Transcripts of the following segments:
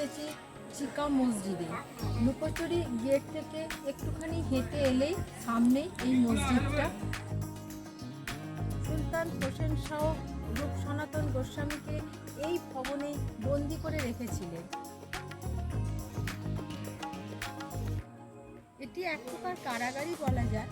এসেছি চিকা মসজিদে। লুকোচুরি গেট থেকে একটুখানি হেঁটে এলেই সামনেই এই মসজিদটা। সুলতান হোসেন শাহ রূপ সনাতন গোস্বামীকে এই ভবনে বন্দি করে রেখেছিলেন। এটি এক প্রকার কারাগারই বলা যায়।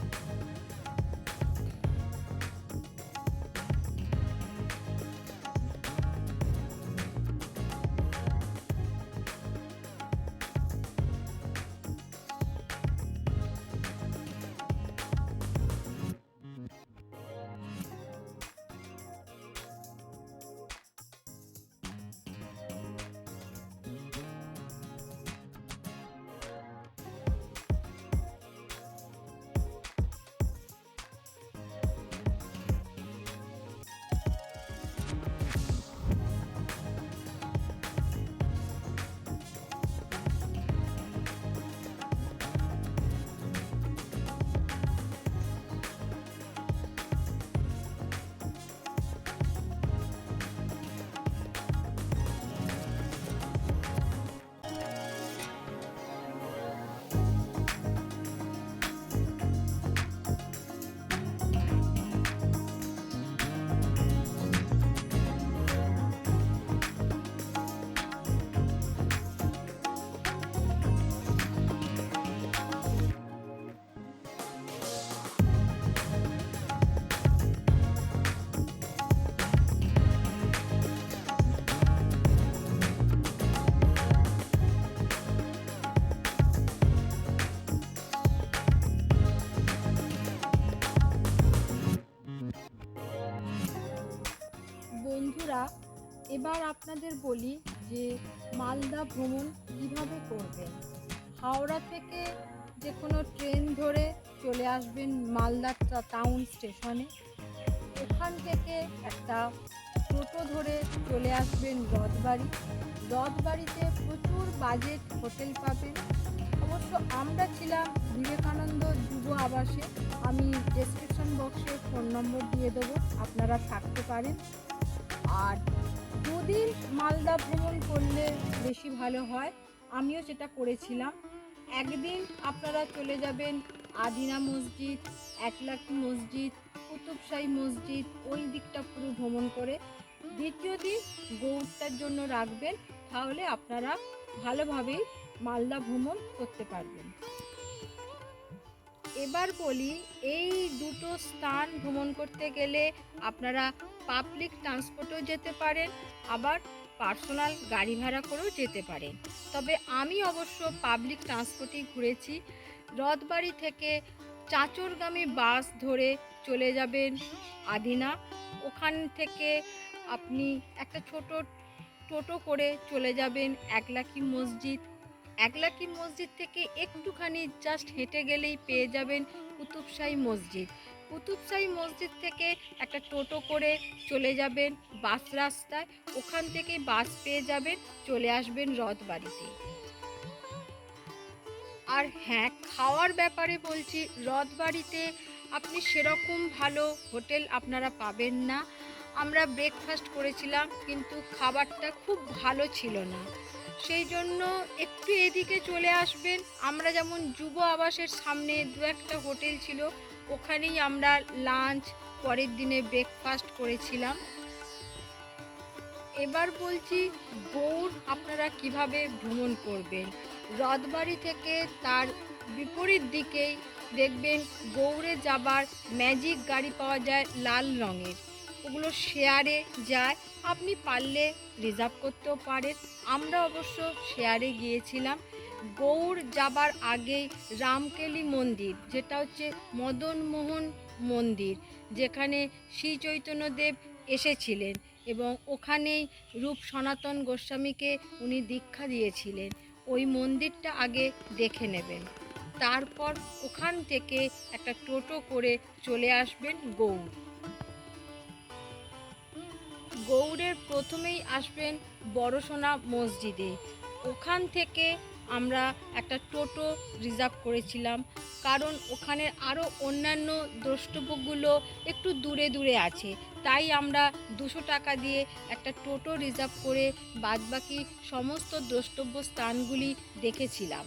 বন্ধুরা, এবার আপনাদের বলি যে মালদা ভ্রমণ কিভাবে করবেন। হাওড়া থেকে যে কোনো ট্রেন ধরে চলে আসবেন মালদা টাউন স্টেশনে। ওখান থেকে একটা টোটো ধরে চলে আসবেন রথবাড়ি। রথবাড়িতে প্রচুর বাজেট হোটেল পাবেন। অবশ্য আমরা ছিলাম বিবেকানন্দ যুব আবাসে। আমি ডেসক্রিপশন বক্সে ফোন নম্বর দিয়ে দেবো, আপনারা থাকতে পারেন। আর দুদিন মালদা ভ্রমণ করলে বেশি ভালো হয়, আমিও সেটা করেছিলাম। একদিন আপনারা চলে যাবেন আদিনা মসজিদ, একলাখি মসজিদ, কুতুবশাহী মসজিদ, ওই দিকটা পুরো ভ্রমণ করে দ্বিতীয় দিন গৌড়টার জন্য রাখবেন। তাহলে আপনারা ভালোভাবেই মালদা ভ্রমণ করতে পারবেন। এবার বলি, এই দুটো স্থান ভ্রমণ করতে গেলে আপনারা পাবলিক ট্রান্সপোর্টেও যেতে পারেন, আবার পার্সোনাল গাড়ি ভাড়া করেও যেতে পারেন। তবে আমি অবশ্য পাবলিক ট্রান্সপোর্টেই ঘুরেছি। রথবাড়ি থেকে চাঁচরগামী বাস ধরে চলে যাবেন আদিনা। ওখান থেকে আপনি একটা ছোট টোটো করে চলে যাবেন একলাখি মসজিদ। একলাখি মসজিদ থেকে একটুখানি জাস্ট হেঁটে গেলেই পেয়ে যাবেন কুতুবশাহী মসজিদ। কুতুবশাহী মসজিদ থেকে একটা টোটো করে চলে যাবেন বাস রাস্তায়। ওখান থেকে বাস পেয়ে যাবেন, চলে আসবেন রথবাড়িতে। আর হ্যাঁ, খাওয়ার ব্যাপারে বলছি, রথবাড়িতে আপনি সেরকম ভালো হোটেল আপনারা পাবেন না। আমরা ব্রেকফাস্ট করেছিলাম, কিন্তু খাবারটা খুব ভালো ছিল না। সেই জন্য একটু এদিকে চলে আসবেন। আমরা যেমন যুব আবাসের সামনে দু একটা হোটেল ছিল, ওখানেই আমরা লাঞ্চ, পরের দিনে ব্রেকফাস্ট করেছিলাম। এবার বলছি গৌড় আপনারা কিভাবে ভ্রমণ করবেন। রথবাড়ি থেকে তার বিপরীত দিকেই দেখবেন গৌড়ে যাবার ম্যাজিক গাড়ি পাওয়া যায় লাল রঙের। ওগুলো শেয়ারে যায়, আপনি পারলে রিজার্ভ করতেও পারেন। আমরা অবশ্য শেয়ারে গিয়েছিলাম। গৌড় যাবার আগেই রামকেলি মন্দির, যেটা হচ্ছে মদনমোহন মন্দির, যেখানে শ্রী চৈতন্যদেব এসেছিলেন এবং ওখানেই রূপ সনাতন গোস্বামীকে উনি দীক্ষা দিয়েছিলেন। ওই মন্দিরটা আগে দেখে নেবেন, তারপর ওখান থেকে একটা টোটো করে চলে আসবেন গৌড়। গৌড়ের প্রথমেই আসবেন বড়সোনা মসজিদে। ওখান থেকে আমরা একটা টোটো রিজার্ভ করেছিলাম। কারণ ওখানে আরও অন্যান্য দ্রষ্টব্যগুলো একটু দূরে দূরে আছে। তাই আমরা 200 টাকা দিয়ে একটা টোটো রিজার্ভ করে বাদবাকি সমস্ত দ্রষ্টব্য স্থানগুলি দেখেছিলাম।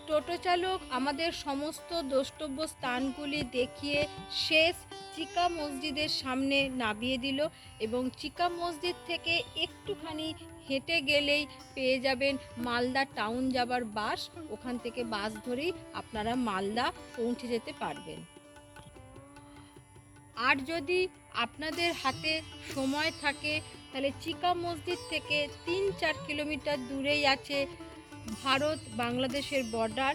টোটো চালক আমাদের সমস্ত দ্রষ্টব্য স্থানগুলি দেখিয়ে শেষ চিকা মসজিদের সামনে নামিয়ে দিল এবং চিকা মসজিদ থেকে একটুখানি হেঁটে গেলেই পেয়ে যাবেন মালদা টাউন যাবার বাস। ওখান থেকে বাস ধরেই আপনারা মালদা পৌঁছে যেতে পারবেন। আর যদি আপনাদের হাতে সময় থাকে তাহলে চিকা মসজিদ থেকে 3-4 কিলোমিটার দূরেই আছে ভারত বাংলাদেশের বর্ডার,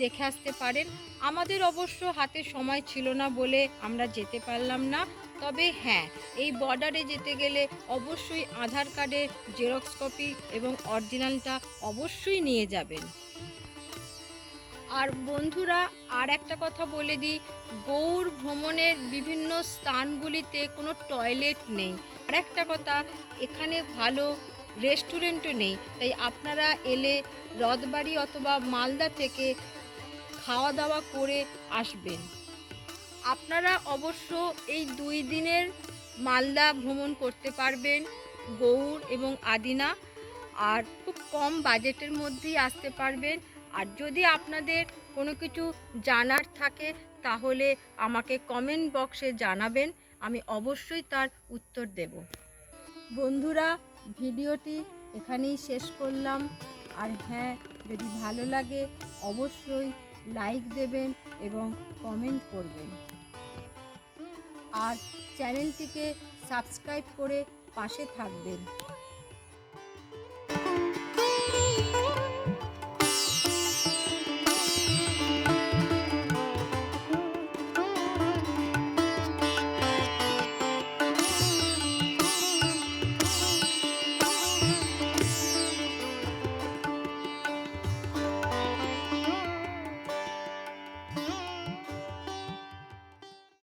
দেখে আসতে পারেন। আমাদের অবশ্য হাতে সময় ছিল না বলে আমরা যেতে পারলাম না। তবে হ্যাঁ, এই বর্ডারে যেতে গেলে অবশ্যই আধার কার্ডের জেরক্স কপি এবং অরিজিনালটা অবশ্যই নিয়ে যাবেন। আর বন্ধুরা, আর একটা কথা বলে দিই, গৌড় ভ্রমণের বিভিন্ন স্থানগুলিতে কোনো টয়লেট নেই। আর একটা কথা, এখানে ভালো রেস্টুরেন্টও নেই। তাই আপনারা এলে রথবাড়ি অথবা মালদা থেকে খাওয়া দাওয়া করে আসবেন। আপনারা অবশ্য এই 2 দিনের মালদা ভ্রমণ করতে পারবেন, গৌড় এবং আদিনা, আর খুব কম বাজেটের মধ্যেই আসতে পারবেন। আর যদি আপনাদের কোনো কিছু জানার থাকে তাহলে আমাকে কমেন্ট বক্সে জানাবেন, আমি অবশ্যই তার উত্তর দেব। বন্ধুরা, ভিডিওটি এখানেই শেষ করলাম। আর হ্যাঁ, যদি ভালো লাগে অবশ্যই লাইক দেবেন এবং কমেন্ট করবেন। আর চ্যানেলটিকে সাবস্ক্রাইব করে পাশে থাকবেন।